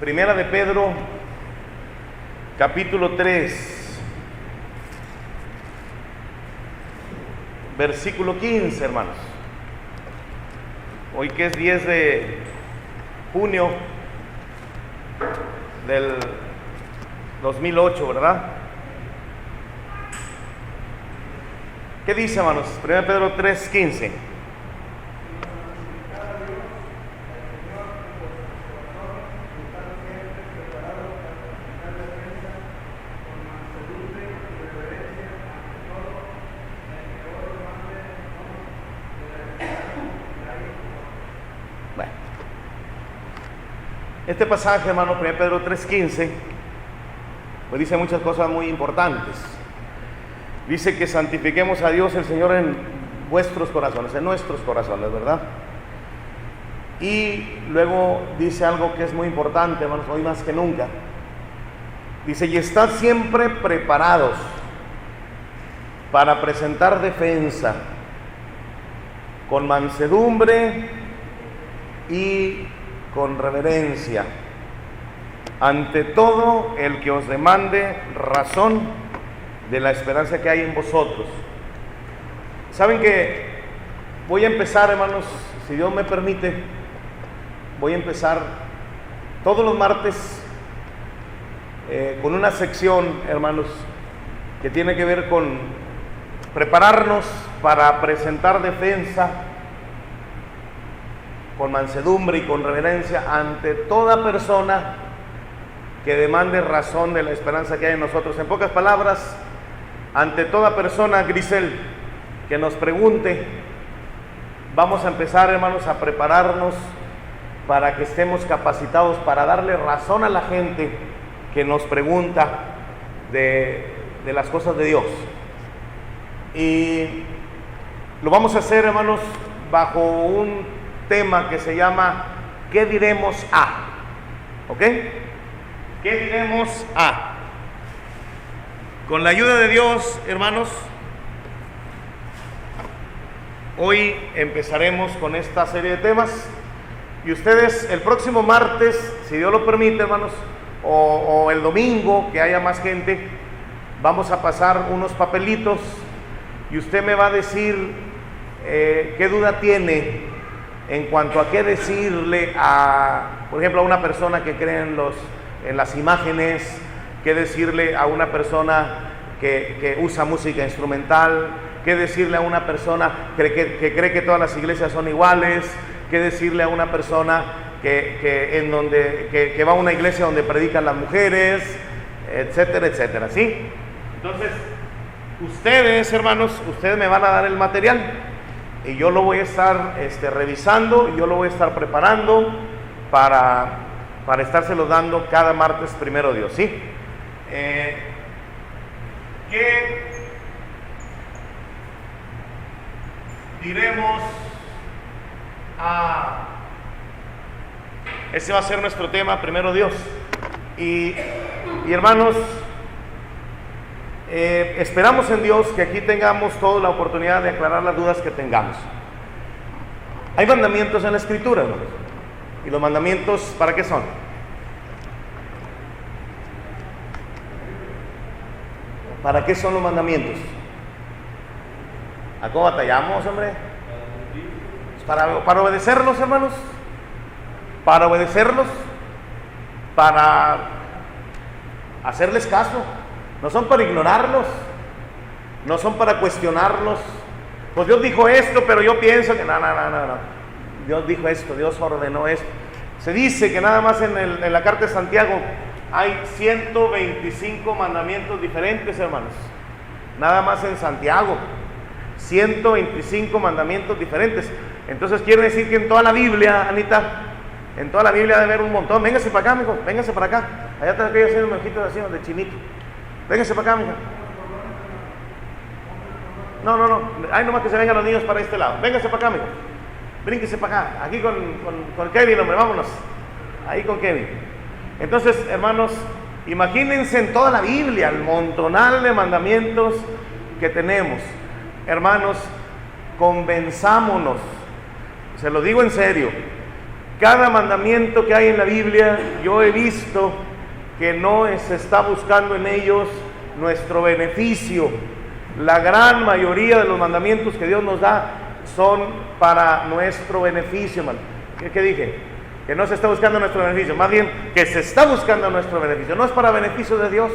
Primera de Pedro, capítulo 3, versículo 15, hermanos. Hoy que es 10 de junio del 2008, ¿verdad? ¿Qué dice, hermanos? Primera de Pedro 3, 15. Este pasaje, hermano, 1 Pedro 3:15, pues dice muchas cosas muy importantes. Dice que santifiquemos a Dios el Señor en vuestros corazones, en nuestros corazones, ¿verdad? Y luego dice algo que es muy importante, hermanos, hoy más que nunca. Dice, y estad siempre preparados para presentar defensa con mansedumbre y con reverencia ante todo el que os demande razón de la esperanza que hay en vosotros. Saben que voy a empezar, hermanos, si Dios me permite, voy a empezar todos los martes con una sección, hermanos, que tiene que ver con prepararnos para presentar defensa con mansedumbre y con reverencia ante toda persona que demande razón de la esperanza que hay en nosotros. En pocas palabras, ante toda persona, Grisel, que nos pregunte, vamos a empezar, hermanos, a prepararnos para que estemos capacitados para darle razón a la gente que nos pregunta de las cosas de Dios. Y lo vamos a hacer, hermanos, bajo un tema que se llama ¿qué diremos a? ¿Ok? ¿Qué diremos a? Con la ayuda de Dios, hermanos, hoy empezaremos con esta serie de temas y ustedes el próximo martes, si Dios lo permite, hermanos, o el domingo, que haya más gente, vamos a pasar unos papelitos y usted me va a decir qué duda tiene en cuanto a qué decirle por ejemplo, a una persona que cree en las imágenes, qué decirle a una persona que usa música instrumental, qué decirle a una persona que cree que todas las iglesias son iguales, qué decirle a una persona que va a una iglesia donde predican las mujeres, etcétera, etcétera, ¿sí? Entonces, ustedes, hermanos, ustedes me van a dar el material y yo lo voy a estar revisando y yo lo voy a estar preparando para estárselo dando cada martes, primero Dios, ¿sí? ¿Qué diremos a? Ese va a ser nuestro tema, primero Dios. Y hermanos, esperamos en Dios que aquí tengamos toda la oportunidad de aclarar las dudas que tengamos. Hay mandamientos en la Escritura, hermanos. ¿Y los mandamientos para qué son? ¿Para qué son los mandamientos? ¿A cómo batallamos, hombre? Para obedecerlos, hermanos. Para obedecerlos. Para hacerles caso. No son para ignorarlos, no son para cuestionarlos. Pues Dios dijo esto, pero yo pienso que no. Dios dijo esto, Dios ordenó esto. Se dice que nada más en la carta de Santiago hay 125 mandamientos diferentes, hermanos. Nada más en Santiago, 125 mandamientos diferentes. Entonces quiere decir que en toda la Biblia, Anita, en toda la Biblia debe haber un montón. Véngase para acá, mijo, véngase para acá. Allá está aquellos haciendo ojitos así, de chinito. Véngase para acá, mija. No. Hay nomás que se vengan los niños para este lado. Véngase para acá, mijo. Brínquese para acá. Aquí con Kevin, hombre, vámonos. Ahí con Kevin. Entonces, hermanos, imagínense en toda la Biblia el montonal de mandamientos que tenemos. Hermanos, convenzámonos. Se lo digo en serio. cada mandamiento que hay en la Biblia, yo he visto que no se está buscando en ellos nuestro beneficio. La gran mayoría de los mandamientos que Dios nos da son para nuestro beneficio, hermano. ¿Qué dije? Que no se está buscando nuestro beneficio, más bien que se está buscando nuestro beneficio, no es para beneficio de Dios.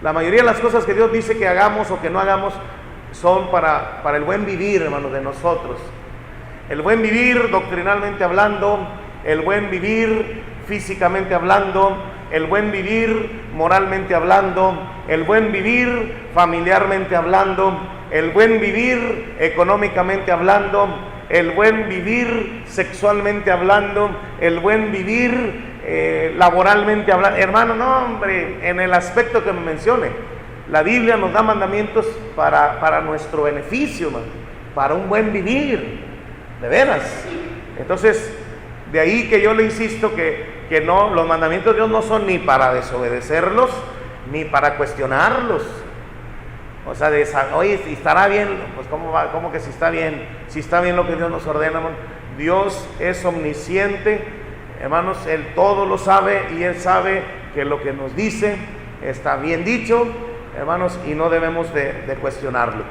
La mayoría de las cosas que Dios dice que hagamos o que no hagamos son para el buen vivir, hermanos, de nosotros. El buen vivir doctrinalmente hablando, el buen vivir físicamente hablando, el buen vivir moralmente hablando, el buen vivir familiarmente hablando, el buen vivir económicamente hablando, el buen vivir sexualmente hablando, el buen vivir laboralmente hablando. Hermano, no, hombre, en el aspecto que me mencione, la Biblia nos da mandamientos para nuestro beneficio, man, para un buen vivir, de veras. Entonces, de ahí que yo le insisto que no, los mandamientos de Dios no son ni para desobedecerlos, ni para cuestionarlos. O sea, oye, si estará bien, pues ¿cómo que si está bien? Si está bien lo que Dios nos ordena, hermano. Dios es omnisciente, hermanos, Él todo lo sabe y Él sabe que lo que nos dice está bien dicho, hermanos, y no debemos de cuestionarlo.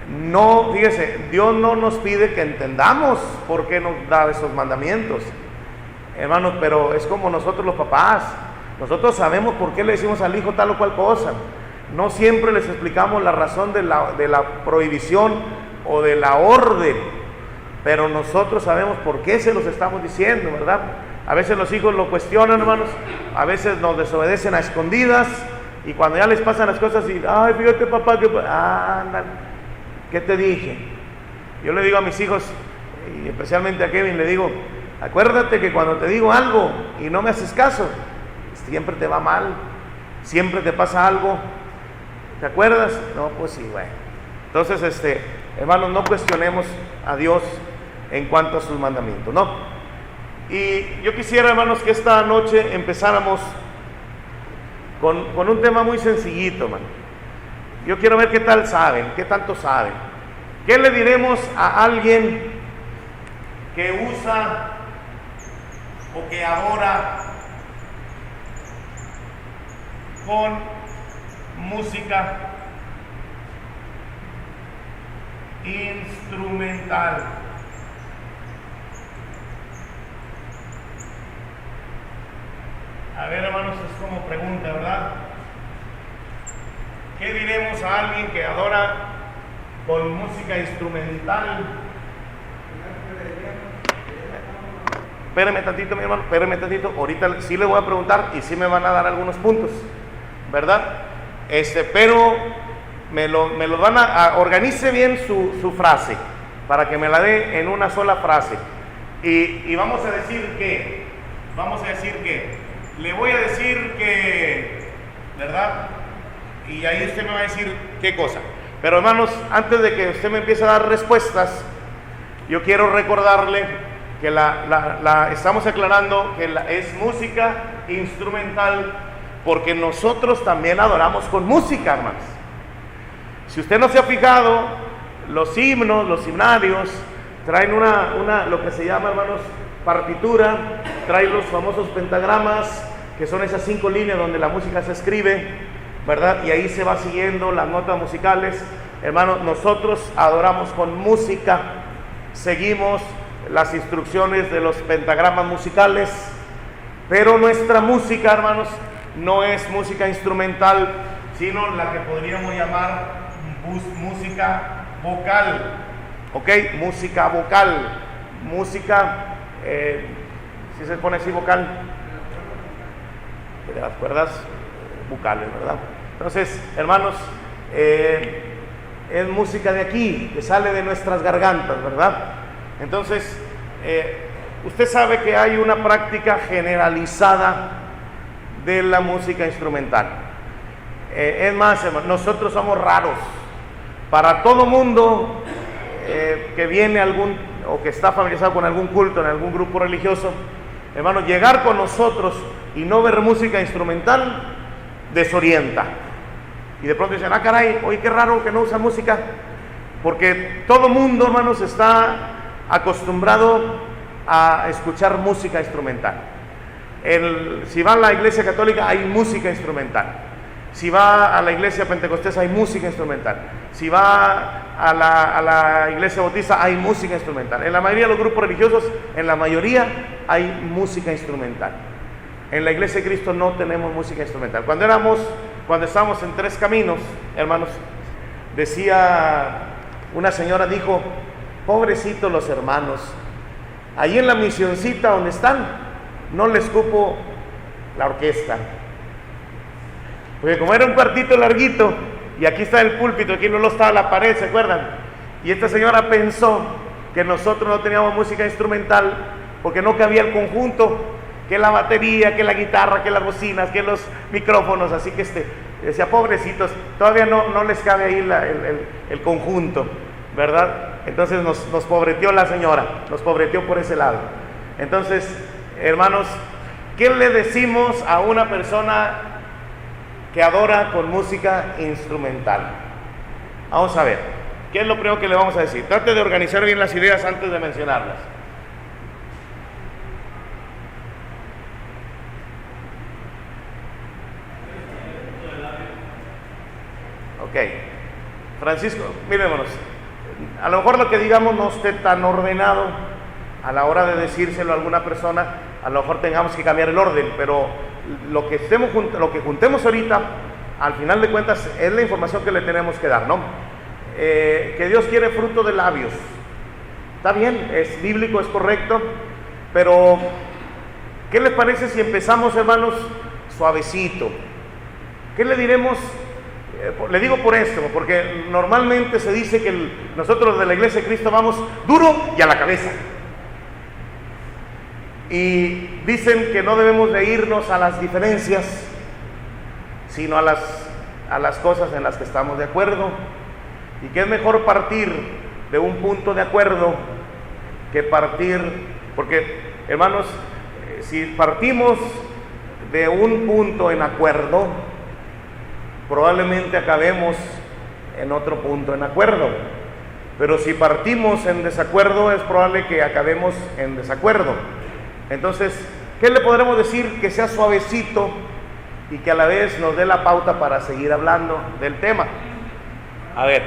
No, fíjese, Dios no nos pide que entendamos por qué nos da esos mandamientos, hermanos, pero es como nosotros los papás. Nosotros sabemos por qué le decimos al hijo tal o cual cosa. No siempre les explicamos la razón de la prohibición o de la orden, pero nosotros sabemos por qué se los estamos diciendo, ¿verdad? A veces los hijos lo cuestionan, hermanos, a veces nos desobedecen a escondidas, y cuando ya les pasan las cosas y, ay, fíjate papá, que ¿qué te dije? Yo le digo a mis hijos, y especialmente a Kevin, le digo, acuérdate que cuando te digo algo y no me haces caso, siempre te va mal, siempre te pasa algo. ¿Te acuerdas? No, pues sí, bueno. Entonces, hermanos, no cuestionemos a Dios en cuanto a sus mandamientos, ¿no? Y yo quisiera, hermanos, que esta noche empezáramos con un tema muy sencillito, hermano. Yo quiero ver qué tal saben, qué tanto saben. ¿Qué le diremos a alguien que usa o que adora con música instrumental? A ver, hermanos, es como pregunta, ¿verdad? ¿Qué diremos a alguien que adora con música instrumental? Espérame tantito, mi hermano, espérame tantito. Ahorita sí le voy a preguntar y sí me van a dar algunos puntos, ¿verdad? Pero me lo van a organice bien su frase para que me la dé en una sola frase. Y vamos a decir que, le voy a decir que, ¿verdad? Y ahí usted me va a decir qué cosa. Pero hermanos, antes de que usted me empiece a dar respuestas, yo quiero recordarle que estamos aclarando que es música instrumental, porque nosotros también adoramos con música, hermanos. Si usted no se ha fijado, los himnos, los himnarios, traen lo que se llama, hermanos, partitura, traen los famosos pentagramas, que son esas 5 líneas donde la música se escribe, ¿verdad? Y ahí se va siguiendo las notas musicales. Hermanos, nosotros adoramos con música, seguimos las instrucciones de los pentagramas musicales, pero nuestra música, hermanos, no es música instrumental, sino la que podríamos llamar música vocal, ¿ok? Música vocal, música, si se pone así vocal, de las cuerdas vocales, ¿verdad? Entonces, hermanos, es música de aquí, que sale de nuestras gargantas, ¿verdad? Entonces, usted sabe que hay una práctica generalizada de la música instrumental. Es más, hermano, nosotros somos raros. Para todo mundo que viene o que está familiarizado con algún culto, en algún grupo religioso, hermano, llegar con nosotros y no ver música instrumental desorienta. Y de pronto dicen, ah, caray, oye, qué raro que no usa música. Porque todo mundo, hermanos, está acostumbrado a escuchar música instrumental. Si va a la iglesia católica hay música instrumental. Si va a la iglesia pentecostés hay música instrumental. Si va a la iglesia bautista hay música instrumental. En la mayoría de los grupos religiosos, en la mayoría hay música instrumental. En la iglesia de Cristo no tenemos música instrumental. Cuando estábamos en Tres Caminos, hermanos, una señora dijo, pobrecitos los hermanos, ahí en la misioncita donde están, no les cupo la orquesta. Porque como era un cuartito larguito, y aquí está el púlpito, aquí no estaba la pared, ¿se acuerdan? Y esta señora pensó que nosotros no teníamos música instrumental, porque no cabía el conjunto, que la batería, que la guitarra, que las bocinas, que los micrófonos, así que decía, pobrecitos, todavía no les cabe ahí el conjunto, ¿verdad? Entonces nos pobreteó la señora, nos pobreteó por ese lado. Entonces, hermanos, ¿qué le decimos a una persona que adora con música instrumental? Vamos a ver, ¿qué es lo primero que le vamos a decir? Trate de organizar bien las ideas antes de mencionarlas. Ok, Francisco, miren hermanos, a lo mejor lo que digamos no esté tan ordenado a la hora de decírselo a alguna persona, a lo mejor tengamos que cambiar el orden, pero lo que juntemos ahorita, al final de cuentas, es la información que le tenemos que dar, ¿no? Que Dios quiere fruto de labios. Está bien, es bíblico, es correcto, pero ¿qué les parece si empezamos, hermanos, suavecito? ¿Qué le diremos? Le digo por esto, porque normalmente se dice que nosotros de la Iglesia de Cristo vamos duro y a la cabeza. Y dicen que no debemos de irnos a las diferencias, sino a las cosas en las que estamos de acuerdo, y que es mejor partir de un punto de acuerdo que partir, porque hermanos, si partimos de un punto en acuerdo, probablemente acabemos en otro punto en acuerdo, pero si partimos en desacuerdo es probable que acabemos en desacuerdo. Entonces, ¿qué le podremos decir que sea suavecito y que a la vez nos dé la pauta para seguir hablando del tema? A ver.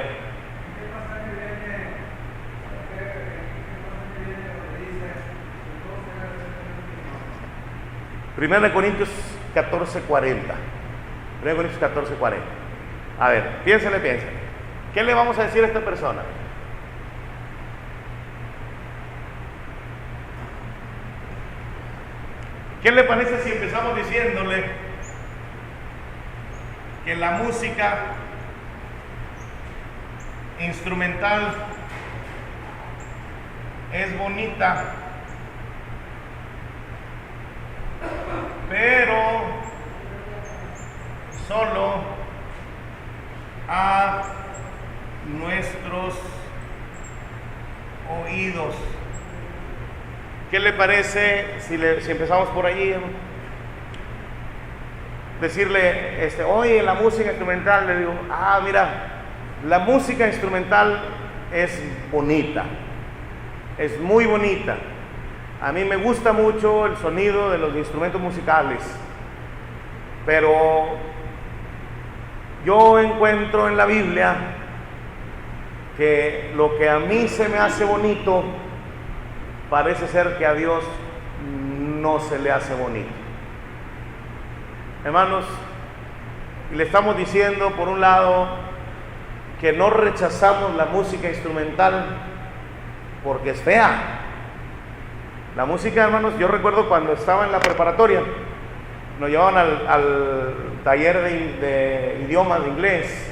Primera de Corintios 14:40. 1 Corintios 14:40. A ver, piénsale. ¿Qué le vamos a decir a esta persona? ¿Qué le parece si empezamos diciéndole que la música instrumental es bonita, pero solo a nuestros oídos? ¿Qué le parece si empezamos por allí? Decirle, oye, la música instrumental, le digo, mira, la música instrumental es bonita, es muy bonita. A mí me gusta mucho el sonido de los instrumentos musicales, pero yo encuentro en la Biblia que lo que a mí se me hace bonito, parece ser que a Dios no se le hace bonito. Hermanos, y le estamos diciendo, por un lado, que no rechazamos la música instrumental porque es fea. La música, hermanos, yo recuerdo cuando estaba en la preparatoria, nos llevaban al taller de idiomas, de inglés,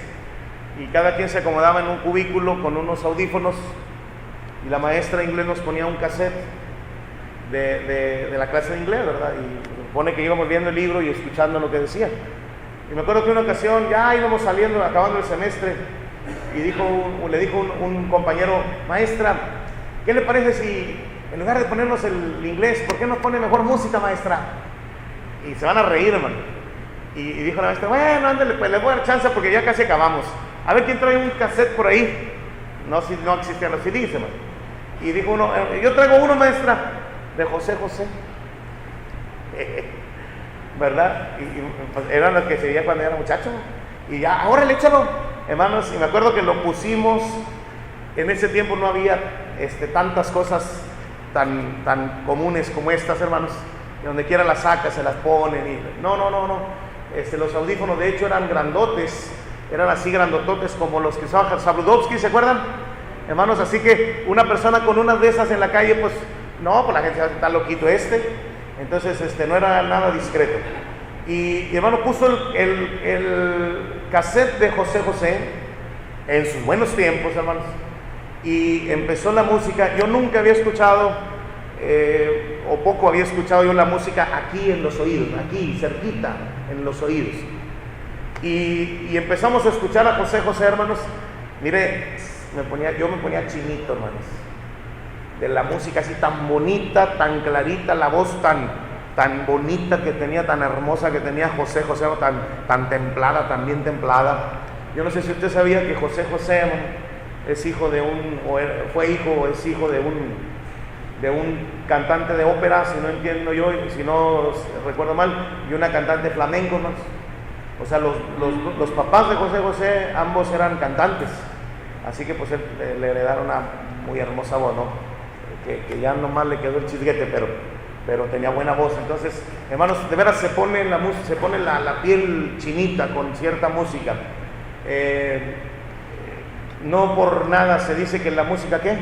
y cada quien se acomodaba en un cubículo con unos audífonos, y la maestra de inglés nos ponía un cassette de la clase de inglés, ¿verdad? Y se supone que íbamos viendo el libro y escuchando lo que decía. Y me acuerdo que una ocasión ya íbamos saliendo, acabando el semestre, y le dijo un compañero, maestra, ¿qué le parece si en lugar de ponernos el inglés, ¿por qué nos pone mejor música, maestra? Y se van a reír, hermano. Y dijo la maestra, bueno, ándale, pues les voy a dar chance porque ya casi acabamos. A ver quién trae un cassette por ahí. No existían los CDs, hermano. Y dijo uno, yo traigo uno, maestra. de José José. ¿Verdad? Pues eran las que se veía cuando era muchacho. Y ya, ahora échalo, hermanos. Y me acuerdo que lo pusimos. En ese tiempo no había tantas cosas tan comunes como estas, hermanos. Donde quiera las sacas, se las ponen. Y, no. Los audífonos, de hecho, eran grandotes. Eran así grandototes como los que usaba Sabludovsky, ¿se acuerdan? Hermanos, así que una persona con unas de esas en la calle, pues, no, pues la gente está loquito Entonces, no era nada discreto. Y hermano puso el cassette de José José en sus buenos tiempos, hermanos. Y empezó la música. Yo nunca había escuchado, o poco había escuchado yo la música aquí en los oídos, aquí cerquita en los oídos. Y empezamos a escuchar a José José, hermanos. Mire, yo me ponía chinito, hermanos, de la música así tan bonita, tan clarita, la voz tan bonita que tenía, tan hermosa que tenía José José, tan templada, tan bien templada. Yo no sé si usted sabía que José José es hijo de fue hijo o es hijo de un cantante de ópera, si no entiendo yo, si no recuerdo mal, y una cantante flamenco, hermanos. O sea, los papás de José José, ambos eran cantantes. Así que pues le heredaron una muy hermosa voz, ¿no? Que ya nomás le quedó el chisguete, pero tenía buena voz. Entonces, hermanos, de veras se pone la piel chinita con cierta música. No por nada se dice que la música, ¿qué?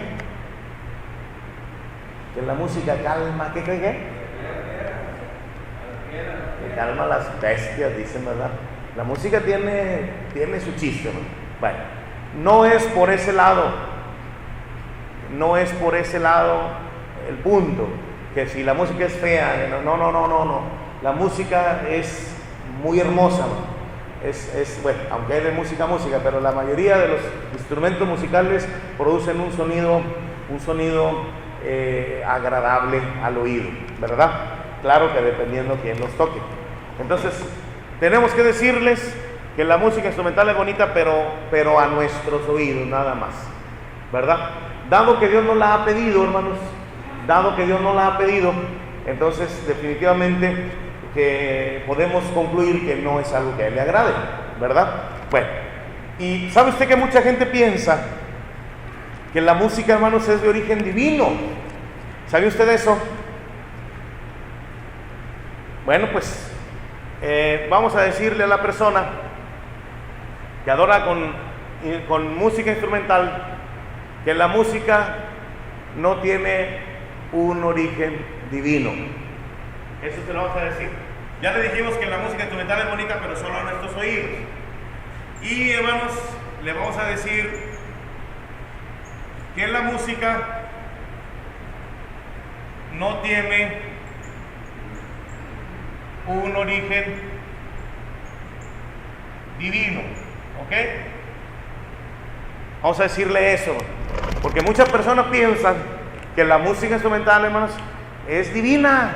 Que la música calma, ¿qué? Que calma a las bestias, dicen, ¿verdad? La música tiene su chiste, ¿no? Bueno, no es por ese lado el punto, que si la música es fea, no. La música es muy hermosa, ¿no? Bueno, aunque hay de música, pero la mayoría de los instrumentos musicales producen un sonido agradable al oído, ¿verdad? Claro que dependiendo quién los toque. Entonces, tenemos que decirles que la música instrumental es bonita, pero a nuestros oídos nada más, ¿verdad? Dado que Dios nos la ha pedido, hermanos, entonces definitivamente que podemos concluir que no es algo que a Él le agrade, ¿verdad? Bueno, y ¿sabe usted que mucha gente piensa que la música, hermanos, es de origen divino? ¿Sabe usted eso? Bueno, pues vamos a decirle a la persona que adora con música instrumental que la música no tiene un origen divino. Eso se lo vamos a decir. Ya le dijimos que la música instrumental es bonita, pero solo a nuestros oídos. Y hermanos, le vamos a decir que la música no tiene un origen divino, ¿ok? Vamos a decirle eso, porque muchas personas piensan que la música instrumental, hermanos, es divina.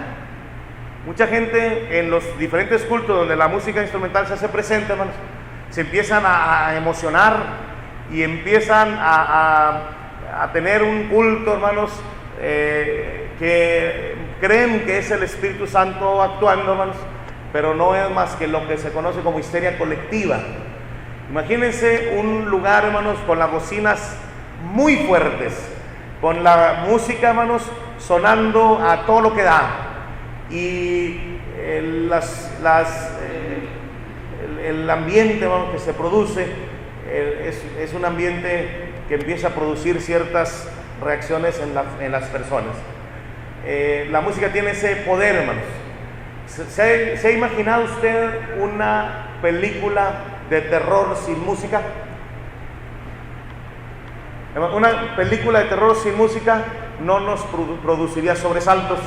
Mucha gente en los diferentes cultos donde la música instrumental se hace presente, hermanos, se empiezan a emocionar y empiezan a tener un culto, hermanos, que creen que es el Espíritu Santo actuando, hermanos, pero no es más que lo que se conoce como histeria colectiva. Imagínense un lugar, hermanos, con las bocinas muy fuertes, con la música, hermanos, sonando a todo lo que da, y el ambiente, hermanos, que se produce es un ambiente que empieza a producir ciertas reacciones en las personas. La música tiene ese poder, hermanos. ¿Se ha imaginado usted una película de terror sin música? Una película de terror sin música no nos produciría sobresaltos.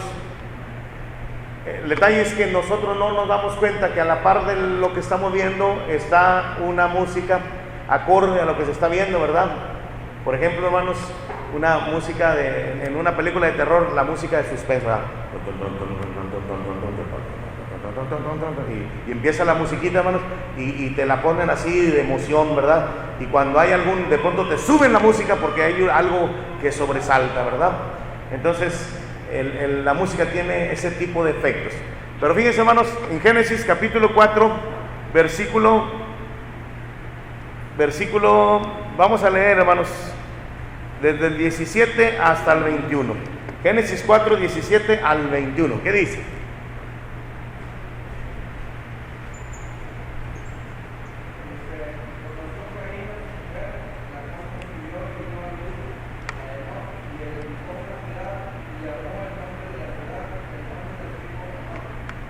El detalle es que nosotros no nos damos cuenta que a la par de lo que estamos viendo está una música acorde a lo que se está viendo, ¿verdad? Por ejemplo, hermanos, una música en una película de terror, la música de suspenso, ¿verdad? Y empieza la musiquita, hermanos, y te la ponen así de emoción, ¿verdad? Y cuando hay de pronto te suben la música porque hay algo que sobresalta, ¿verdad? Entonces, la música tiene ese tipo de efectos. Pero fíjense, hermanos, en Génesis capítulo 4, versículo, vamos a leer, hermanos, desde el 17 hasta el 21. Génesis 4, 17 al 21. ¿Qué dice?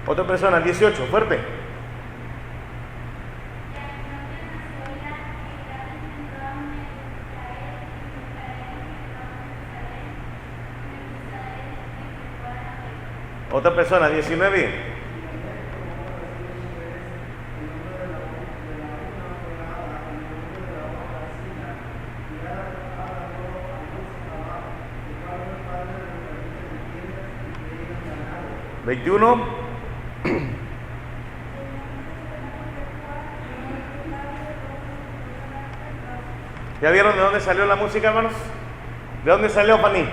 Otra persona, 18, fuerte. Otra persona, 19. ¿21? ¿Ya vieron de dónde salió la música, hermanos? ¿De dónde salió, Fanny? ¿De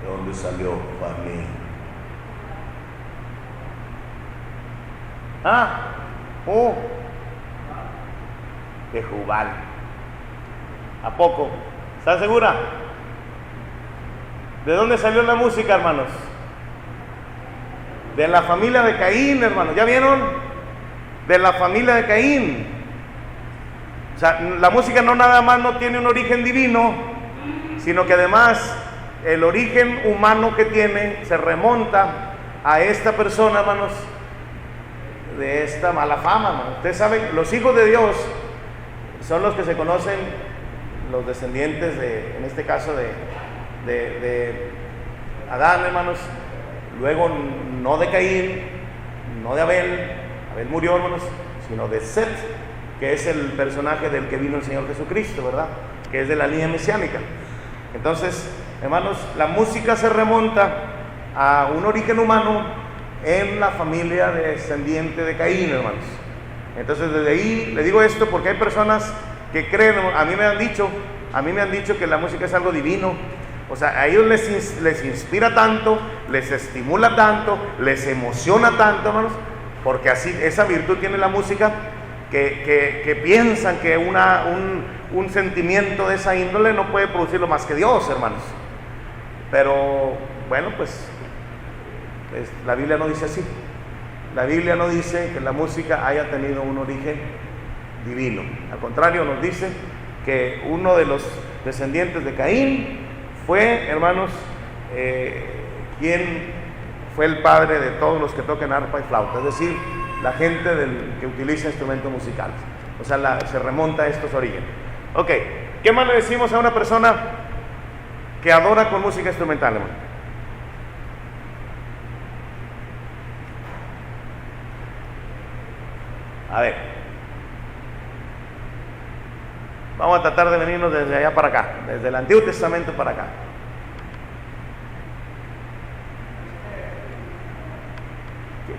dónde salió, Fanny? De Jubal. ¿A poco? ¿Estás segura? ¿De dónde salió la música, hermanos? De la familia de Caín, hermanos. ¿Ya vieron? De la familia de Caín. O sea, la música no nada más no tiene un origen divino, sino que además el origen humano que tiene se remonta a esta persona, hermanos, de esta mala fama, hermanos. Ustedes saben, los hijos de Dios son los que se conocen, los descendientes en este caso de Adán, hermanos, luego no de Caín, no de Abel murió, hermanos, sino de Set, que es el personaje del que vino el Señor Jesucristo, ¿verdad? Que es de la línea mesiánica. Entonces, hermanos, la música se remonta a un origen humano en la familia descendiente de Caín, hermanos. Entonces, desde ahí le digo esto porque hay personas que creen, a mí me han dicho que la música es algo divino. O sea, a ellos les inspira tanto, les estimula tanto, les emociona tanto, hermanos, porque así esa virtud tiene la música, que piensan que un sentimiento de esa índole no puede producirlo más que Dios, hermanos. Pero bueno, pues la Biblia no dice así. La Biblia no dice que la música haya tenido un origen divino. Al contrario, nos dice que uno de los descendientes de Caín fue, hermanos, quien fue el padre de todos los que tocan arpa y flauta, es decir, la gente que utiliza instrumentos musicales. O sea, se remonta a estos orígenes. Ok, ¿qué más le decimos a una persona que adora con música instrumental, hermano? A ver, vamos a tratar de venirnos desde allá para acá, desde el Antiguo Testamento para acá.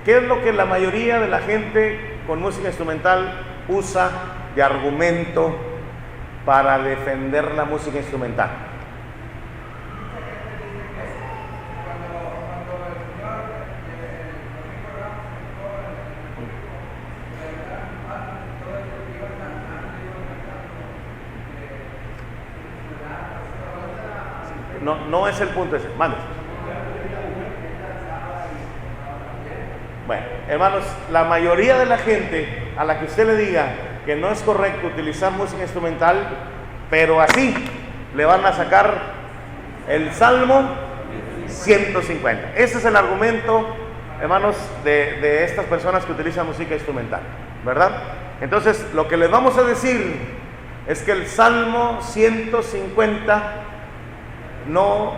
¿Qué es lo que la mayoría de la gente con música instrumental usa de argumento para defender la música instrumental? No es el punto ese. Mande. Bueno, hermanos, la mayoría de la gente a la que usted le diga que no es correcto utilizar música instrumental, pero así le van a sacar el Salmo 150. Ese es el argumento, hermanos, de estas personas que utilizan música instrumental, ¿verdad? Entonces, lo que les vamos a decir es que el Salmo 150 no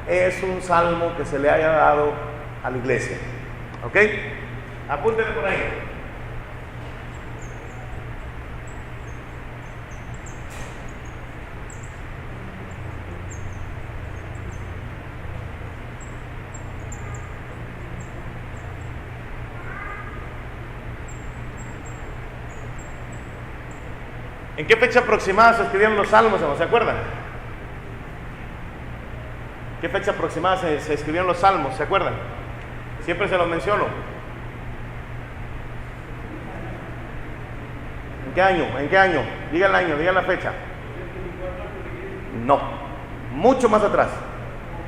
es un salmo que se le haya dado a la iglesia. ¿Ok? Apúntenle por ahí. ¿En qué fecha aproximada se escribieron los salmos? ¿Se acuerdan? qué fecha aproximada se escribieron los salmos? ¿Se acuerdan? Siempre se los menciono. ¿En qué año? ¿En qué año? Diga el año, diga la fecha. No, mucho más atrás.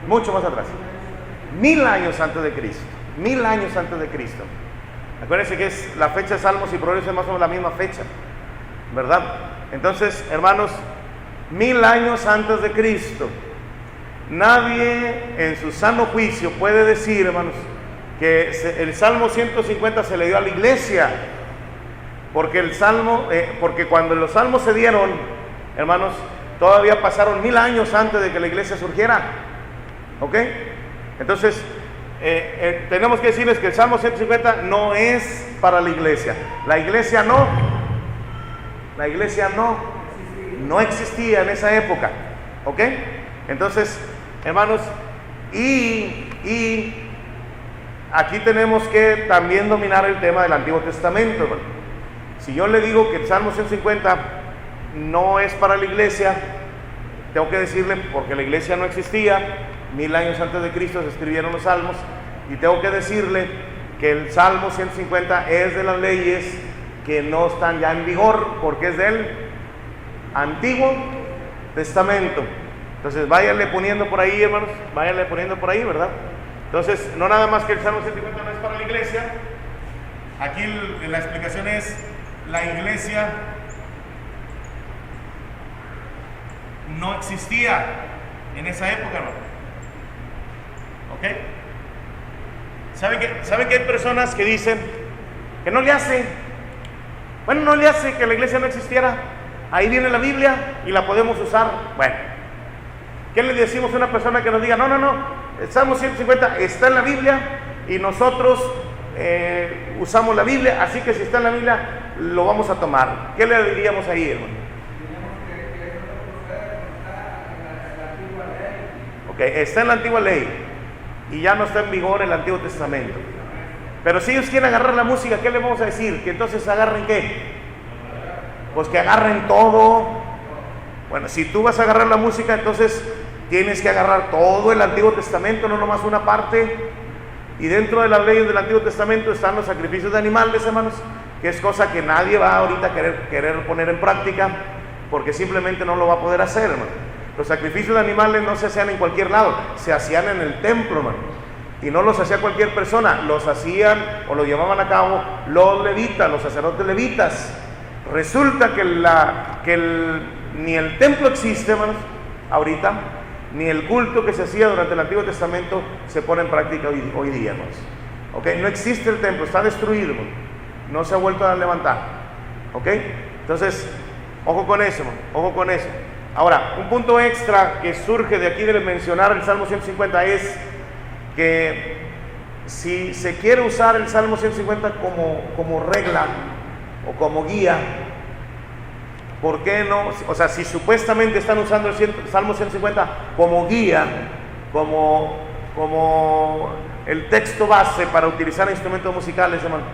Mucho más atrás. 1000 años antes de Cristo. 1000 años antes de Cristo. Acuérdense que es la fecha de Salmos y Proverbios es más o menos la misma fecha, ¿verdad? Entonces, hermanos, 1000 años antes de Cristo. Nadie en su sano juicio puede decir, hermanos, que el Salmo 150 se le dio a la iglesia, porque cuando los salmos se dieron, hermanos, todavía pasaron 1000 años antes de que la iglesia surgiera. ¿Ok? Entonces, tenemos que decirles que el Salmo 150 no es para la iglesia. La iglesia no existía en esa época. ¿Ok? Entonces, hermanos, y aquí tenemos que también dominar el tema del Antiguo Testamento, hermano. Si yo le digo que el Salmo 150 no es para la iglesia, tengo que decirle, porque la iglesia no existía, 1000 años antes de Cristo se escribieron los salmos, y tengo que decirle que el Salmo 150 es de las leyes que no están ya en vigor, porque es del Antiguo Testamento. Entonces váyanle poniendo por ahí, hermanos, váyanle poniendo por ahí, ¿verdad? Entonces, no nada más que el Salmo 150 no es para la iglesia. Aquí la explicación es: la iglesia no existía en esa época, ¿no? ¿Ok? ¿Saben que hay personas que dicen que no le hace? Bueno, no le hace que la iglesia no existiera. Ahí viene la Biblia y la podemos usar. Bueno, ¿qué le decimos a una persona que nos diga, no, el Salmo 150 está en la Biblia y nosotros usamos la Biblia, así que si está en la Biblia lo vamos a tomar? ¿Qué le diríamos ahí, hermano? Ok, está en la antigua ley y ya no está en vigor el Antiguo Testamento. Pero si ellos quieren agarrar la música, ¿qué le vamos a decir? Que entonces agarren ¿qué? Pues que agarren todo. Bueno, si tú vas a agarrar la música, entonces tienes que agarrar todo el Antiguo Testamento, no nomás una parte. Y dentro de las leyes del Antiguo Testamento están los sacrificios de animales, hermanos, que es cosa que nadie va ahorita a querer poner en práctica, porque simplemente no lo va a poder hacer, hermano. Los sacrificios de animales no se hacían en cualquier lado, se hacían en el templo, hermano. Y no los hacía cualquier persona, los hacían o lo llevaban a cabo los levitas, los sacerdotes levitas. Resulta que ni el templo existe, hermanos, ahorita, ni el culto que se hacía durante el Antiguo Testamento se pone en práctica hoy día, hermanos. ¿Ok? No existe el templo, está destruido, hermano. No se ha vuelto a levantar. ¿Ok? Entonces, ojo con eso, hermano, ojo con eso. Ahora, un punto extra que surge de aquí de mencionar el Salmo 150 es que si se quiere usar el Salmo 150 como regla o como guía, ¿por qué no? O sea, si supuestamente están usando el Salmo 150 como guía, como el texto base para utilizar instrumentos musicales, hermano,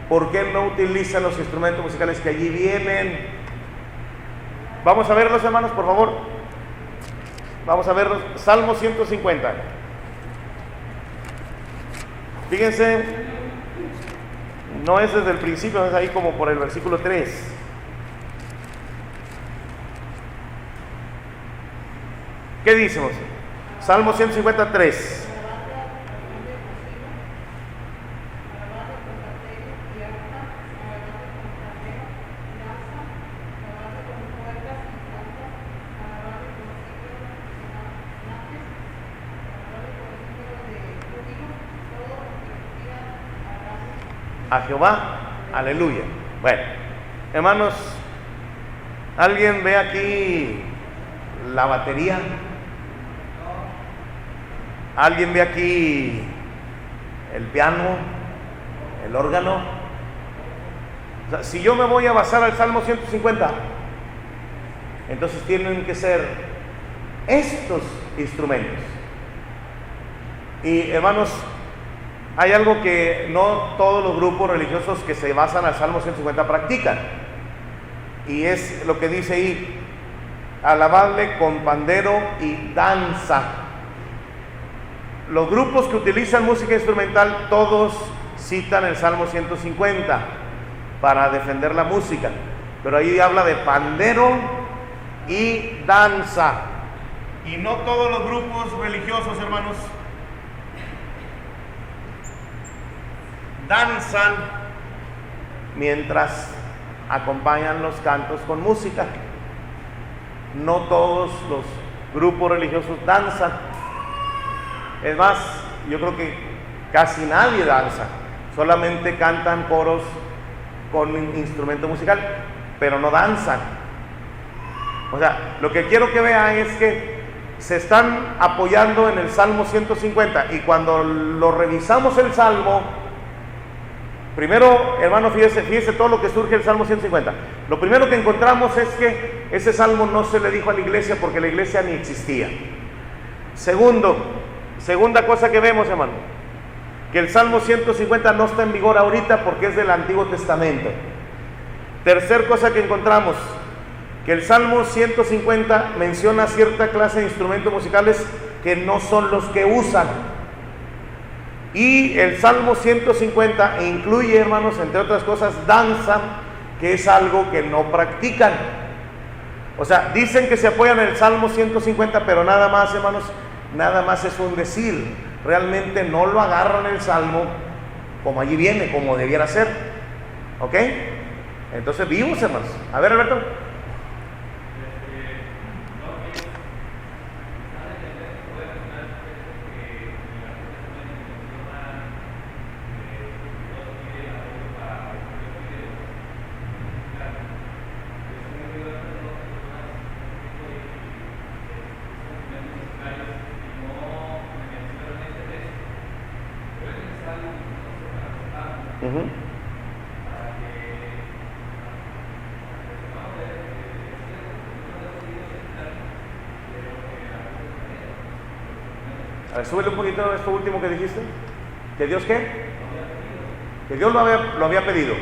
¿por qué no utilizan los instrumentos musicales que allí vienen? Vamos a verlos, hermanos, por favor. Vamos a verlos. Salmo 150. Fíjense, no es desde el principio, es ahí como por el versículo 3. ¿Qué decimos? Salmo 153. A Jehová, aleluya. Bueno, hermanos, ¿alguien ve aquí la batería? ¿Alguien ve aquí el piano, el órgano? O sea, si yo me voy a basar al Salmo 150, entonces tienen que ser estos instrumentos. Y hermanos, hay algo que no todos los grupos religiosos que se basan al Salmo 150 practican, y es lo que dice ahí: alabadle con pandero y danza. los grupos que utilizan música instrumental, todos citan el Salmo 150 para defender la música, pero ahí habla de pandero y danza. Y no todos los grupos religiosos, hermanos, danzan mientras acompañan los cantos con música. No todos los grupos religiosos danzan. Es más, yo creo que casi nadie danza, solamente cantan coros con instrumento musical, pero no danzan. O sea, lo que quiero que vean es que se están apoyando en el Salmo 150, y cuando lo revisamos el Salmo, primero, hermano, fíjese todo lo que surge del Salmo 150. Lo primero que encontramos es que ese Salmo no se le dijo a la iglesia porque la iglesia ni existía. Segunda cosa que vemos, hermano, que el Salmo 150 no está en vigor ahorita porque es del Antiguo Testamento. Tercer cosa que encontramos, que el Salmo 150 menciona cierta clase de instrumentos musicales que no son los que usan. Y el Salmo 150 incluye, hermanos, entre otras cosas, danza, que es algo que no practican. O sea, dicen que se apoyan en el Salmo 150, pero nada más, hermanos, nada más es un decir. Realmente no lo agarran el Salmo como allí viene, como debiera ser. ¿Ok? Entonces, vivos, hermanos. A ver, Alberto. A ver, súbele un poquito esto último que dijiste. ¿Que Dios qué? Que Dios lo había pedido.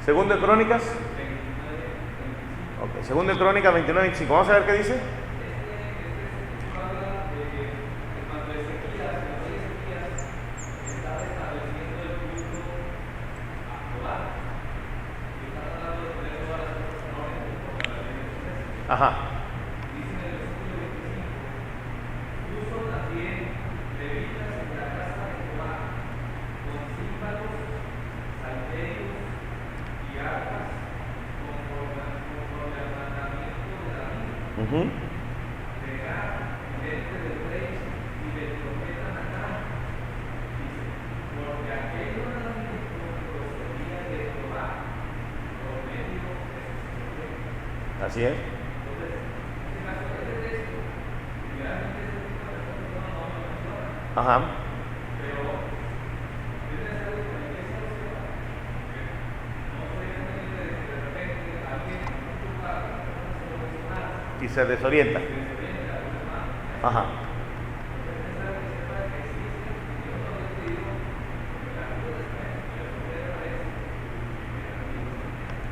Segundo de Crónicas. Ok, segundo de Crónicas 29:25. Vamos a ver qué dice. Ajá. Así es. Ajá. Y se desorienta. Ajá.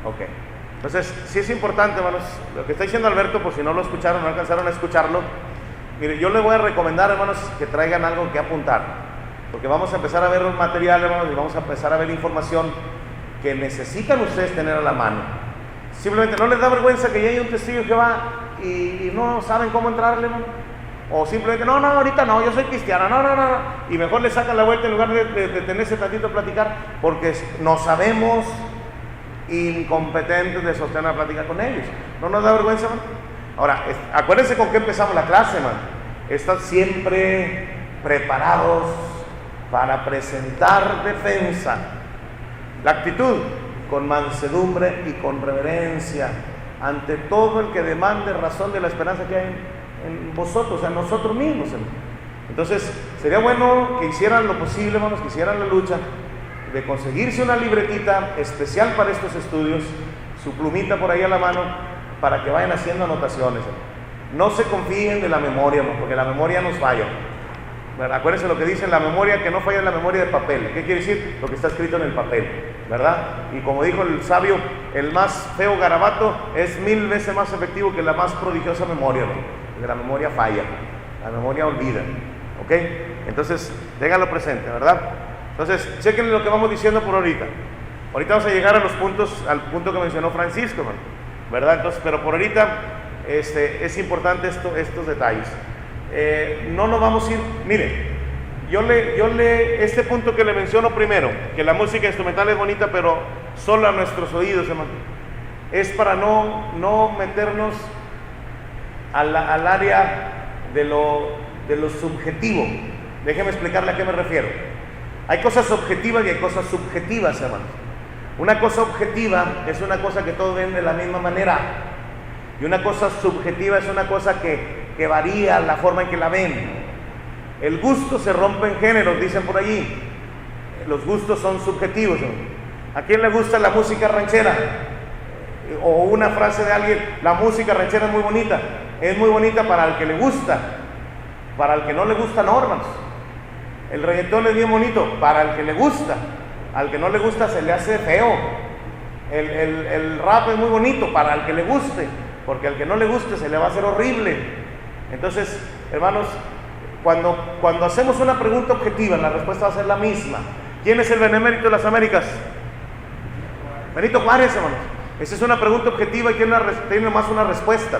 Ok. Entonces, sí es importante, hermanos, lo que está diciendo Alberto, por si no lo escucharon, no alcanzaron a escucharlo. Mire, yo les voy a recomendar, hermanos, que traigan algo que apuntar, porque vamos a empezar a ver un material, hermanos, y vamos a empezar a ver información que necesitan ustedes tener a la mano. Simplemente no les da vergüenza que ya hay un testigo de Jehová y no saben cómo entrarle, hermano. O simplemente, no, ahorita no, yo soy cristiano, no. Y mejor le sacan la vuelta en lugar de tenerse tantito a platicar, porque no sabemos, incompetentes de sostener la plática con ellos. ¿No nos da vergüenza, hermano? Ahora, acuérdense con qué empezamos la clase, hermano. Están siempre preparados para presentar defensa. La actitud, con mansedumbre y con reverencia, ante todo el que demande razón de la esperanza que hay en vosotros, en nosotros mismos, hermano. Entonces, sería bueno que hicieran lo posible, hermanos, que hicieran la lucha de conseguirse una libretita especial para estos estudios, su plumita por ahí a la mano, para que vayan haciendo anotaciones. No se confíen de la memoria, porque la memoria nos falla. Acuérdense lo que dice la memoria, que no falla en la memoria de papel. ¿Qué quiere decir? Lo que está escrito en el papel, ¿verdad? Y como dijo el sabio, el más feo garabato es 1000 veces más efectivo que la más prodigiosa memoria, ¿no? Porque la memoria falla, la memoria olvida, ¿ok? Entonces, ténganlo presente, ¿verdad? Entonces, chequen lo que vamos diciendo por ahorita. Ahorita vamos a llegar a los puntos, al punto que mencionó Francisco, ¿verdad? Entonces, pero por ahorita es importante estos detalles. No nos vamos a ir, mire, este punto que le menciono primero, que la música instrumental es bonita, pero solo a nuestros oídos, hermano, es para no meternos al área de lo subjetivo. Déjeme explicarle a qué me refiero. Hay cosas objetivas y hay cosas subjetivas, hermanos. Una cosa objetiva es una cosa que todos ven de la misma manera, y una cosa subjetiva es una cosa que varía la forma en que la ven. El gusto se rompe en géneros, dicen por allí. Los gustos son subjetivos, ¿no? ¿A quién le gusta la música ranchera? O una frase de alguien: la música ranchera es muy bonita. Es muy bonita para el que le gusta. Para el que no le gusta, no, hermanos. El reggaetón es bien bonito para el que le gusta. Al que no le gusta se le hace feo. El rap es muy bonito para el que le guste, porque al que no le guste se le va a hacer horrible. Entonces, hermanos, cuando hacemos una pregunta objetiva, la respuesta va a ser la misma. ¿Quién es el benemérito de las Américas? Benito Juárez, hermanos. Esa es una pregunta objetiva y tiene más una respuesta.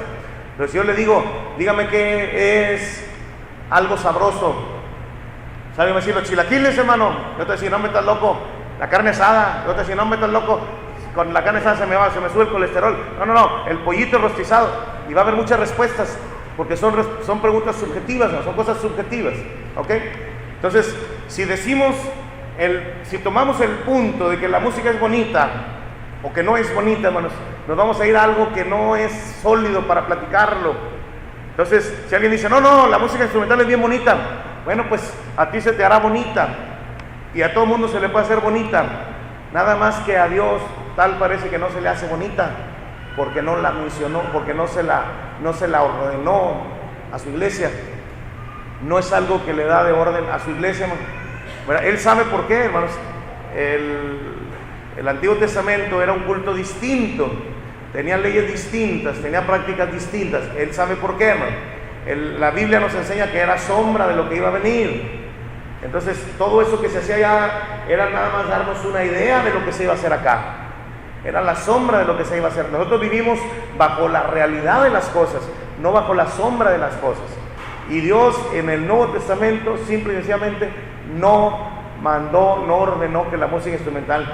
Pero si yo le digo, dígame qué es algo sabroso, ¿sabe decir los chilaquiles, hermano? Yo te voy a decir, no me estás loco. La carne asada. Yo te voy a decir, no me estás loco. Con la carne asada se me sube el colesterol. No, el pollito rostizado. Y va a haber muchas respuestas, porque son preguntas subjetivas, ¿no? Son cosas subjetivas, ¿ok? Entonces, si tomamos el punto de que la música es bonita o que no es bonita, hermanos, nos vamos a ir a algo que no es sólido para platicarlo. Entonces, si alguien dice, no, la música instrumental es bien bonita, bueno, pues a ti se te hará bonita y a todo mundo se le puede hacer bonita, nada más que a Dios tal parece que no se le hace bonita, porque no la mencionó, porque no se la ordenó a su iglesia. No es algo que le da de orden a su iglesia, hermano. Él sabe por qué, hermanos. El Antiguo Testamento era un culto distinto, tenía leyes distintas, tenía prácticas distintas. Él sabe por qué, hermano. La Biblia nos enseña que era sombra de lo que iba a venir. Entonces, todo eso que se hacía allá era nada más darnos una idea de lo que se iba a hacer acá. Era la sombra de lo que se iba a hacer. Nosotros vivimos bajo la realidad de las cosas, no bajo la sombra de las cosas. Y Dios en el Nuevo Testamento simple y sencillamente no ordenó que la música instrumental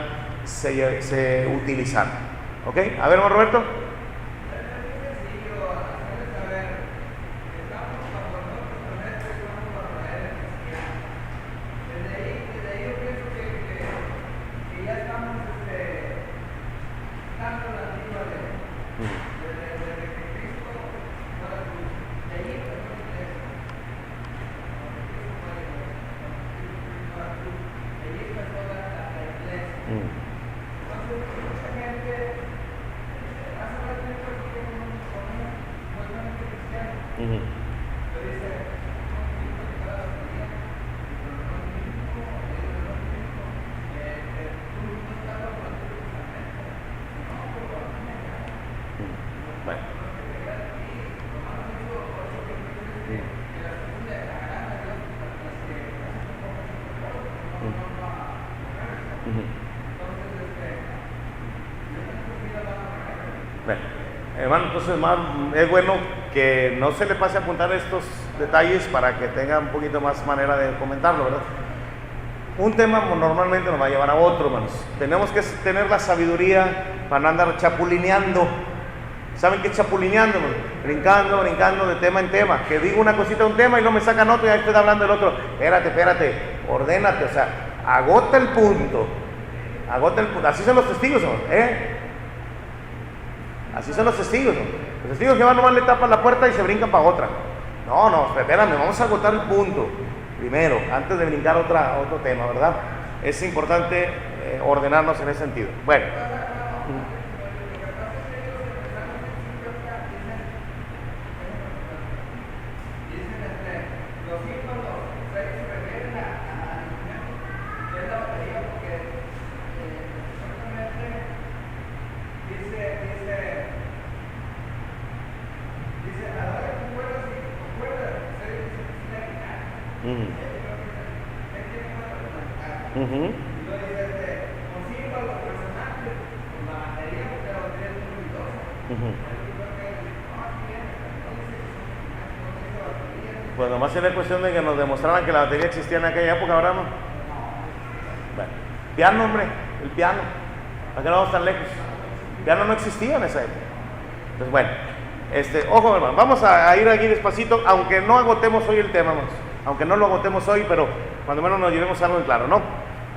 se utilizara. ¿Ok? A ver, hermano Roberto. Hermano, entonces es bueno que no se le pase a apuntar estos detalles para que tenga un poquito más manera de comentarlo, ¿verdad? Un tema normalmente nos va a llevar a otro, hermanos. Tenemos que tener la sabiduría para no andar chapulineando. ¿Saben qué es chapulineando, hermano? Brincando de tema en tema. Que digo una cosita de un tema y no me sacan otro y ahí estoy hablando del otro. Espérate, ordénate, o sea, agota el punto. Así son los testigos, hermano, Así son los testigos, ¿no? Los testigos que van nomás le tapan la puerta y se brincan para otra. No, espérame, vamos a agotar el punto primero, antes de brincar otro tema, ¿verdad? Es importante ordenarnos en ese sentido. Bueno. Ujú. Pues nomás era cuestión de que nos demostraran que la batería existía en aquella época, ¿verdad? No? Bueno, piano, hombre, el piano. ¿Para qué no vamos tan lejos? El piano no existía en esa época. Entonces, bueno, ojo, hermano, vamos a ir aquí despacito, aunque no agotemos hoy el tema, hermanos. Aunque no lo agotemos hoy, pero cuando menos nos llevemos algo en claro, ¿no?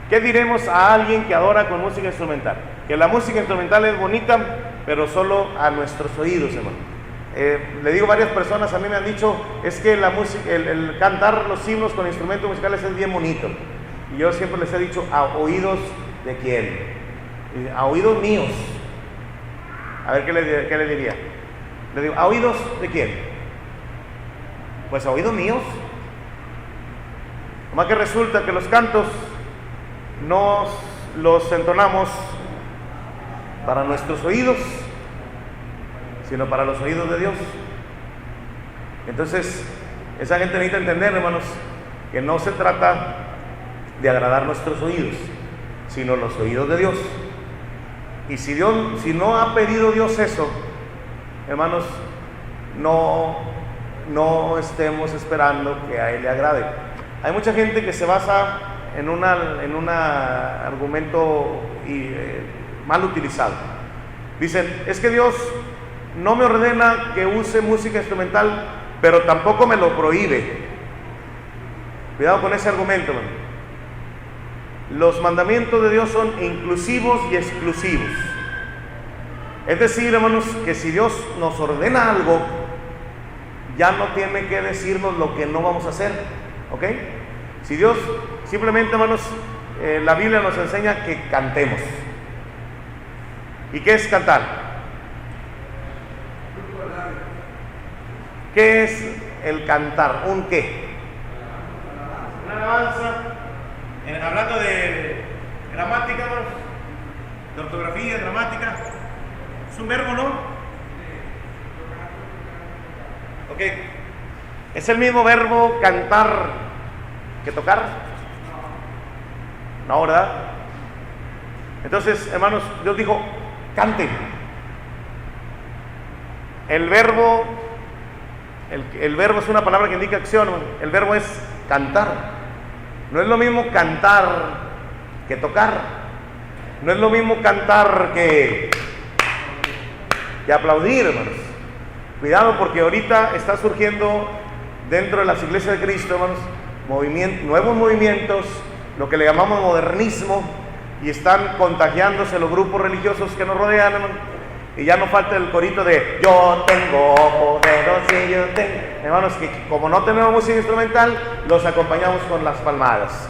¿Qué diremos a alguien que adora con música instrumental? Que la música instrumental es bonita, pero solo a nuestros oídos, hermano. Le digo, varias personas a mí me han dicho, es que la música, el cantar los himnos con instrumentos musicales es bien bonito. Y yo siempre les he dicho, ¿a oídos de quién? A oídos míos. A ver, ¿qué le diría? Le digo, ¿a oídos de quién? Pues a oídos míos. Nomás que resulta que los cantos nos los entonamos para nuestros oídos, sino para los oídos de Dios. Entonces, esa gente necesita entender, hermanos, que no se trata de agradar nuestros oídos, sino los oídos de Dios. Y si no ha pedido Dios eso, hermanos, no estemos esperando que a Él le agrade. Hay mucha gente que se basa en un argumento mal utilizado. Dicen, es que Dios no me ordena que use música instrumental, pero tampoco me lo prohíbe. Cuidado con ese argumento, hermano. Los mandamientos de Dios son inclusivos y exclusivos. Es decir, hermanos, que si Dios nos ordena algo, ya no tiene que decirnos lo que no vamos a hacer, ¿ok? Si Dios simplemente, hermanos, la Biblia nos enseña que cantemos. ¿Y qué es cantar? ¿Qué es el cantar? ¿Un qué? Una alabanza. Hablando de gramática, hermanos, de ortografía, gramática, es un verbo, ¿no? Ok. ¿Es el mismo verbo cantar que tocar? No, ¿verdad? Entonces, hermanos, Dios dijo, canten. El verbo es una palabra que indica acción, hermano. El verbo es cantar. No es lo mismo cantar que tocar. No es lo mismo cantar que aplaudir, hermanos. Cuidado, porque ahorita está surgiendo dentro de las iglesias de Cristo, hermanos, nuevos movimientos, lo que le llamamos modernismo, y están contagiándose los grupos religiosos que nos rodean, hermanos. Y ya no falta el corito de yo tengo poder, sí, yo tengo. Hermanos, que como no tenemos música instrumental, los acompañamos con las palmadas.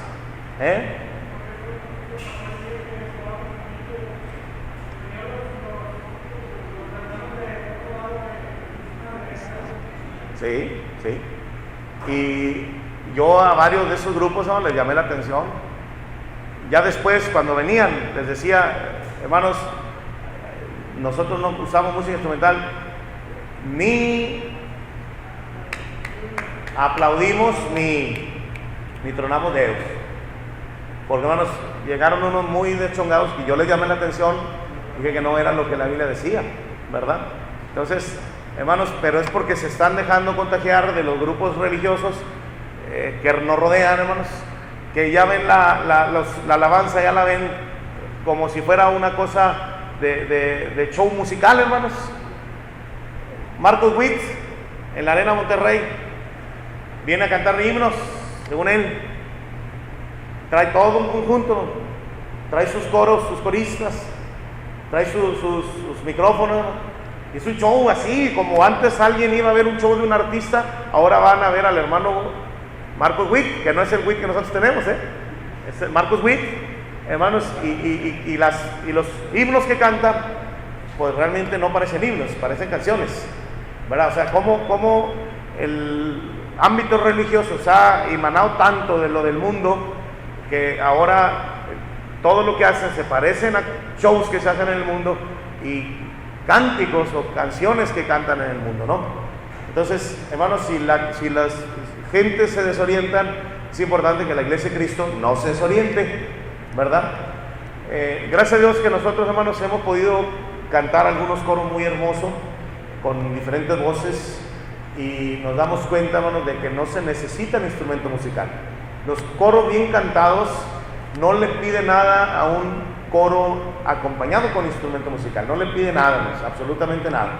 Sí, sí. Y yo a varios de esos grupos, ¿no?, les llamé la atención. Ya después, cuando venían, les decía, hermanos, nosotros no usamos música instrumental, ni aplaudimos, ni tronamos dedos. Porque, hermanos, llegaron unos muy deschongados y yo les llamé la atención, dije que no era lo que la Biblia decía, ¿verdad? Entonces, hermanos, pero es porque se están dejando contagiar de los grupos religiosos que nos rodean, hermanos, que ya ven la alabanza, ya la ven como si fuera una cosa de show musical, hermanos. Marcos Witt, en la Arena Monterrey, viene a cantar himnos, según él. Trae todo un conjunto, trae sus coros, sus coristas, trae sus micrófonos. Y es un show así, como antes alguien iba a ver un show de un artista, ahora van a ver al hermano Marcos Witt, que no es el Witt que nosotros tenemos, es el Marcos Witt, hermanos, y los himnos que canta, pues realmente no parecen himnos, parecen canciones, ¿verdad? O sea, cómo el ámbito religioso se ha emanado tanto de lo del mundo, que ahora todo lo que hacen se parecen a shows que se hacen en el mundo y cánticos o canciones que cantan en el mundo, ¿no? Entonces, hermanos, si las gentes se desorientan, es importante que la iglesia de Cristo no se desoriente, ¿verdad? Gracias a Dios que nosotros, hermanos, hemos podido cantar algunos coros muy hermosos, con diferentes voces, y nos damos cuenta, hermanos, de que no se necesita un instrumento musical. Los coros bien cantados no le pide nada a un coro acompañado con instrumento musical, no le pide nada, hermanos, absolutamente nada.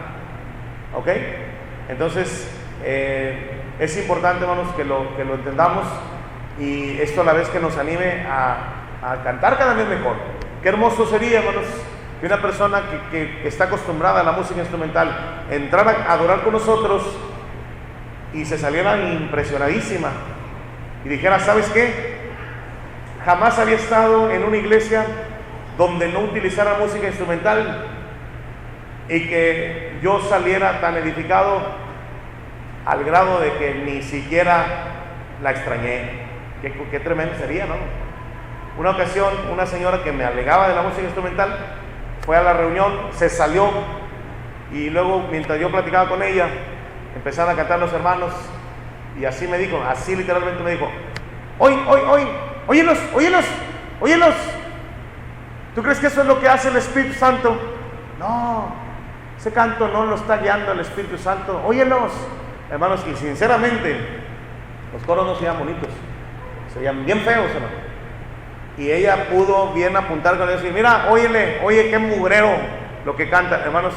¿Ok? Entonces, es importante, hermanos, que lo entendamos, y esto a la vez que nos anime a cantar cada vez mejor. Qué hermoso sería, hermanos, que una persona que está acostumbrada a la música instrumental entrara a adorar con nosotros y se saliera impresionadísima y dijera: ¿sabes qué? Jamás había estado en una iglesia donde no utilizara música instrumental, y que yo saliera tan edificado al grado de que ni siquiera la extrañé. Qué tremendo sería, ¿no? Una ocasión, una señora que me alegaba de la música instrumental fue a la reunión, se salió, y luego, mientras yo platicaba con ella, empezaron a cantar los hermanos, y así me dijo, así literalmente me dijo: óyelos. ¿Tú crees que eso es lo que hace el Espíritu Santo? No, ese canto no lo está guiando el Espíritu Santo. Óyelos, hermanos. Y sinceramente, los coros no se oían bonitos, se oían bien feos, hermano. Y ella pudo bien apuntar con eso y: mira, oye, qué mugrero lo que canta, hermanos.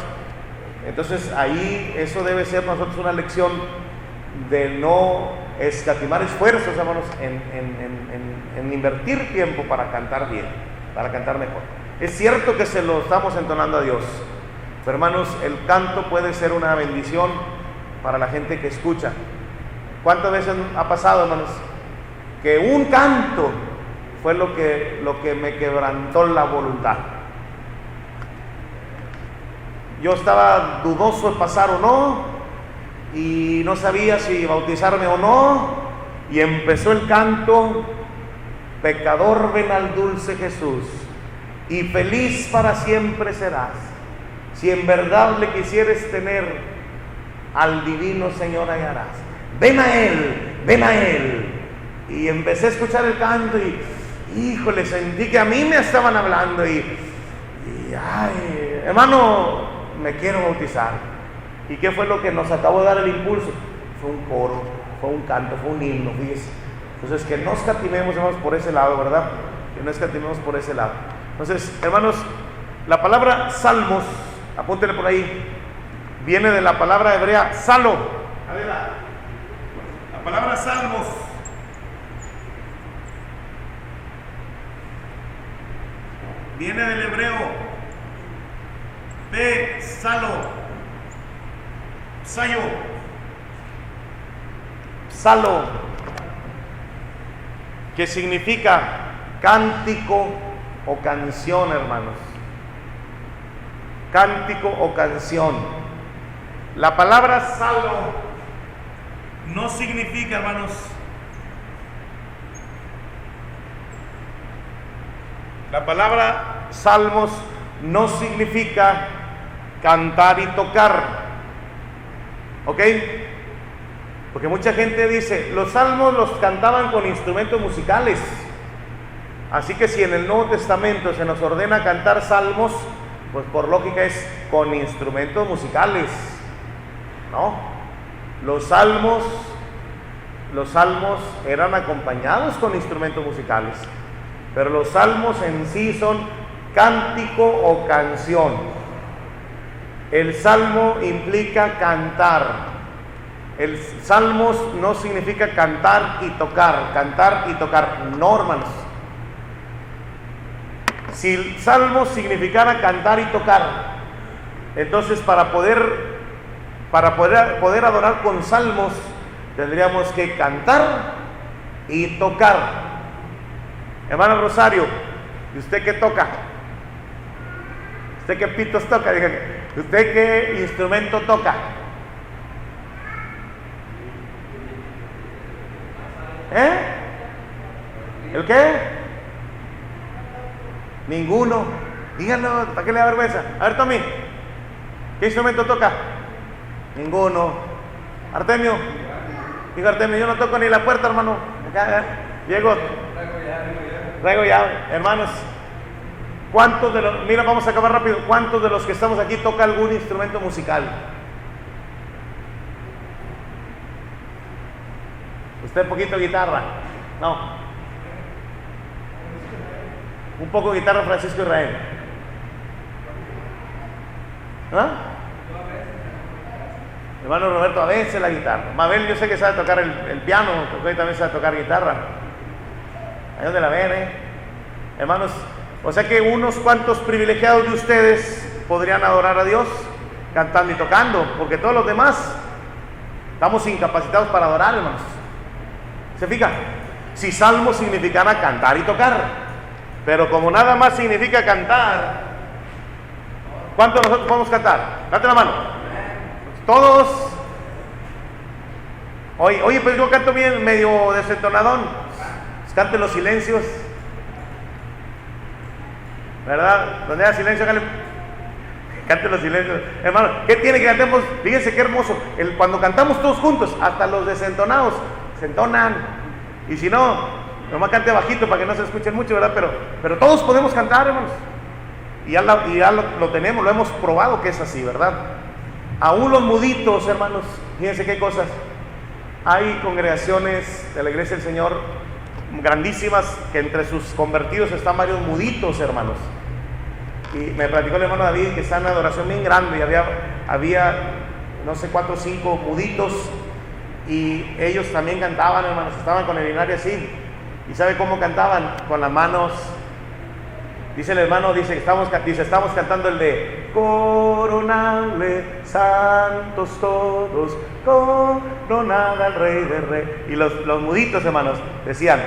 Entonces ahí eso debe ser para nosotros una lección de no escatimar esfuerzos, hermanos, en invertir tiempo para cantar bien, para cantar mejor. Es cierto que se lo estamos entonando a Dios, pero, hermanos, el canto puede ser una bendición para la gente que escucha. ¿Cuántas veces ha pasado, hermanos, que un canto fue lo que me quebrantó la voluntad? Yo estaba dudoso de pasar o no, y no sabía si bautizarme o no, y empezó el canto: pecador, ven al dulce Jesús, y feliz para siempre serás, si en verdad le quisieres tener, al divino Señor hallarás. Ven a Él. Y empecé a escuchar el canto, y híjole, sentí que a mí me estaban hablando, y ay, hermano, me quiero bautizar. ¿Y qué fue lo que nos acabó de dar el impulso? Fue un coro, fue un canto, fue un himno, fíjese. Entonces, que no escatimemos, hermanos, por ese lado, ¿verdad? Que no escatimemos por ese lado. Entonces, hermanos, la palabra salmos, apúntenle por ahí, viene de la palabra hebrea salo. A ver, la palabra salmos viene del hebreo salo, sayo, salo, que significa cántico o canción, hermanos. Cántico o canción. La palabra salo no significa, hermanos, la palabra salmos no significa cantar y tocar, ¿ok? Porque mucha gente dice: los salmos los cantaban con instrumentos musicales, así que si en el Nuevo Testamento se nos ordena cantar salmos, pues por lógica es con instrumentos musicales. No, los salmos eran acompañados con instrumentos musicales, pero los salmos en sí son cántico o canción. El salmo implica cantar. El salmos no significa cantar y tocar, no, hermanos. Si el salmo significara cantar y tocar, entonces para poder adorar con salmos tendríamos que cantar y tocar. Hermano Rosario, ¿y usted qué toca? ¿Usted qué pitos toca? Dígame, ¿usted qué instrumento toca? ¿El qué? Ninguno. Díganlo, ¿para qué le da vergüenza? A ver, Tommy, ¿qué instrumento toca? Ninguno. Artemio, dijo Artemio, yo no toco ni la puerta, hermano. Acá, llego. Traigo ya, hermanos. ¿Cuántos de los, mira, vamos a acabar rápido, cuántos de los que estamos aquí toca algún instrumento musical? ¿Usted poquito guitarra? No. Un poco guitarra, Francisco Israel. ¿Ah? Hermano Roberto, a veces la guitarra. Mabel, yo sé que sabe tocar el piano, porque también sabe tocar guitarra. Ahí donde la ven, hermanos. O sea que unos cuantos privilegiados de ustedes podrían adorar a Dios cantando y tocando, porque todos los demás estamos incapacitados para adorar, hermanos. ¿Se fija? Si salmo significara cantar y tocar, pero como nada más significa cantar, ¿cuántos de nosotros podemos cantar? Date la mano. Todos. Oye, pues yo canto bien, medio desentonadón. Cante los silencios, ¿verdad? Donde haya silencio, cante los silencios. Hermano, ¿qué tiene que cantemos? Fíjense qué hermoso. Cuando cantamos todos juntos, hasta los desentonados se entonan. Y si no, nomás cante bajito para que no se escuchen mucho, ¿verdad? Pero todos podemos cantar, hermanos. Y ya lo tenemos, lo hemos probado que es así, ¿verdad? Aún los muditos, hermanos, fíjense qué cosas. Hay congregaciones de la Iglesia del Señor grandísimas, que entre sus convertidos están varios muditos, hermanos. Y me platicó el hermano David que está en una adoración bien grande y había no sé 4 o 5 muditos, y ellos también cantaban, hermanos, estaban con el binario así. ¿Y sabe cómo cantaban? Con las manos. Dice el hermano, estamos cantando el de coronadle, santos todos, coronad al Rey de Reyes. Y los muditos, hermanos, decían,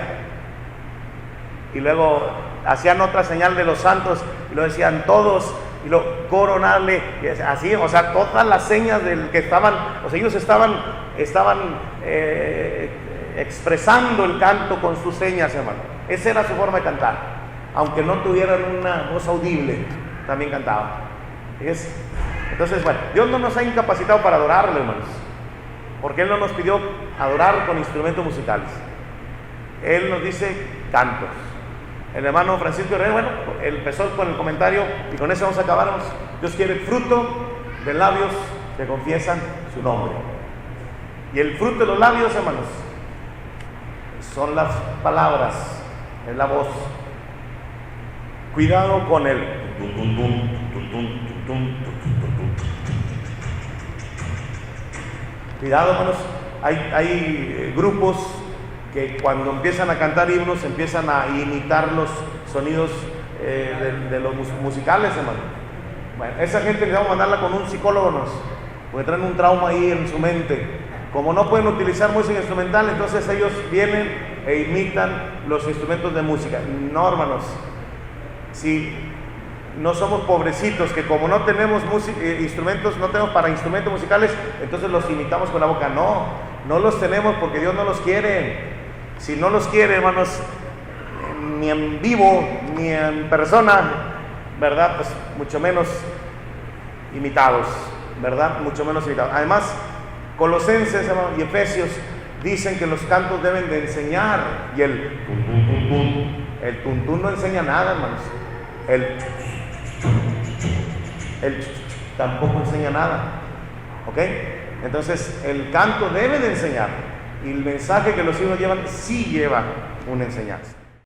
y luego hacían otra señal de los santos, y lo decían todos, y lo coronadle, y así, o sea, todas las señas del que estaban, o sea, ellos estaban expresando el canto con sus señas, hermano. Esa era su forma de cantar. Aunque no tuvieran una voz audible, también cantaban. Entonces, bueno, Dios no nos ha incapacitado para adorarle, hermanos, porque Él no nos pidió adorar con instrumentos musicales. Él nos dice cantos. El hermano Francisco Herrera, bueno, empezó con el comentario y con eso vamos a acabar, hermanos. Dios quiere fruto de labios que confiesan su nombre. Y el fruto de los labios, hermanos, son las palabras, es la voz. Cuidado con el cuidado, hermanos. Hay grupos que cuando empiezan a cantar himnos empiezan a imitar los sonidos de los musicales, hermano. Bueno, esa gente necesitamos mandarla con un psicólogo, hermanos, porque traen un trauma ahí en su mente. Como no pueden utilizar música instrumental, entonces ellos vienen e imitan los instrumentos de música. No, hermanos. Si no somos pobrecitos, que como no tenemos instrumentos, no tenemos para instrumentos musicales, entonces los imitamos con la boca. No los tenemos porque Dios no los quiere. Si no los quiere, hermanos, ni en vivo, ni en persona, ¿verdad? Pues mucho menos imitados, ¿verdad? Mucho menos imitados. Además, Colosenses, hermanos, y Efesios dicen que los cantos deben de enseñar, y el tuntún no enseña nada, hermanos. El tampoco enseña nada, ¿ok? Entonces el canto debe de enseñar, y el mensaje que los himnos llevan sí lleva una enseñanza.